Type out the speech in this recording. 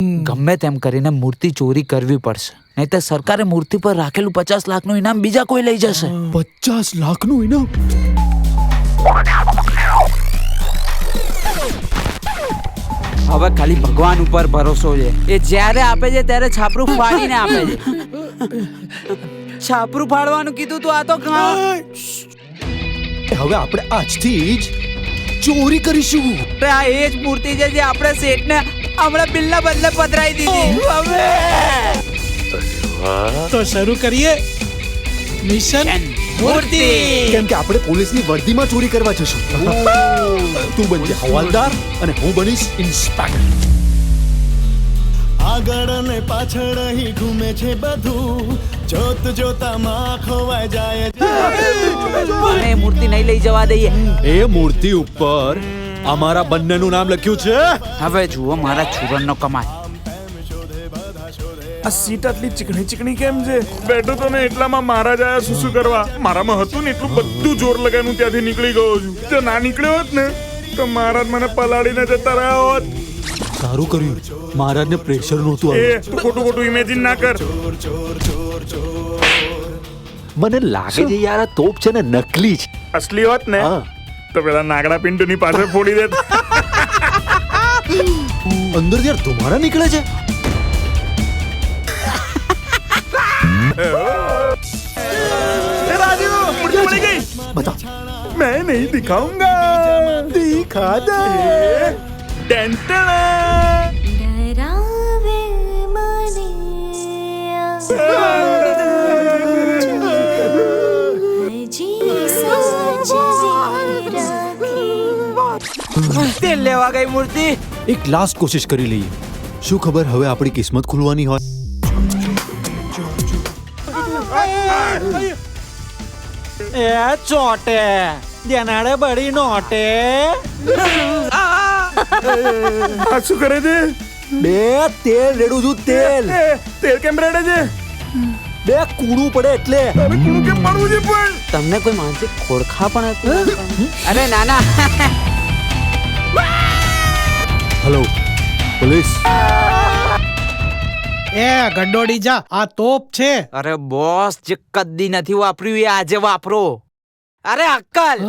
ગમે તેમ કરીને મૂર્તિ ચોરી કરવી પડશે, નહીં તો સરકારે મૂર્તિ પર રાખેલું 50 લાખનું ઇનામ બીજા કોઈ લઈ જશે. 50 લાખનું ઇનામ? હવે ખાલી ભગવાન ઉપર ભરોસો છે. એ જ્યારે આપે છે ત્યારે છાપરું ફાડીને આપે છે. છાપરું ફાડવાનું કીધું તું, આ તો હવે આપણે આજથી જ ચોરી કરીશું. આ એ જ મૂર્તિ છે જે આપણે શેઠને હમણાં બિલના બદલે પધરાઈ દીધી. હવે તો શરૂ કરીએ મિશન મૂર્તિ. કેમ કે આપણે પોલીસની વર્દીમાં ચોરી કરવા જશું. તું બનજે હવાલદાર અને હું બનીશ ઇન્સ્પેક્ટર. આગળ અને પાછળ અહીં ઘૂમે છે બધું, જોત જોતામાં ખોવાઈ જાય છે. પણ એ મૂર્તિ નહીં લઈ જવા દઈએ. એ મૂર્તિ ઉપર અમારા બંનેનું નામ લખ્યું છે. હવે જુઓ મારા છુરણનો કમાલ. આ સીટ આટલી ચીકણી ચીકણી કેમ છે? બેઠો તો ને એટલામાં મહારાજ આયા શું કરવા. મારામાં હતું ને એટલું બધું જોર લગાવીને ત્યાંથી નીકળી ગયો છું. જો ના નીકળ્યો હોત ને તો મહારાજ મને પલાળીને જતા રહ્યા હોત. સારું કર્યું, મહારાજને પ્રેશર નહોતું એ આવ્યું. તું ખોટું ખોટું ઇમેજિન ના કર. મને લાગે છે યાર આ તોપ છે ને નકલી છે. અસલી હોત ને હા. તો પેલા નાગડા પિંટુની પાસે ફોડી દેત. અંદર યાર ધુમાડા નીકળે છે. એ રાજુ, મૂર્તિ મળી ગઈ. બતા. मैं नहीं दिखाऊंगा. દિખા દે. टेंटन. डरावे मने जी सजनी તેલ લેવા ગઈ મૂર્તિ. એક લાસ્ટ કોશિશ કરી લઈએ. શું ખબર હવે આપણી કિસ્મત ખુલવાની હોય. એ ચોટે દેનાડે બળી નોટે. આ શું કરે છે? બે તેલ રેડું છું તેલ. એ, તેલ કેમ રેડે છે? બે કૂણું પડે એટલે. અરે કુણું કેમ પાડવું છે પણ? તમને કોઈ માનસિક ખોળખા પણ હતું? અરે નાના. Hello police. એ ગડોડી જા, આ તોપ છે. અરે બોસ, જે કદી નથી વાપર્યું એ આજે વાપરો. અરે અક્કલ.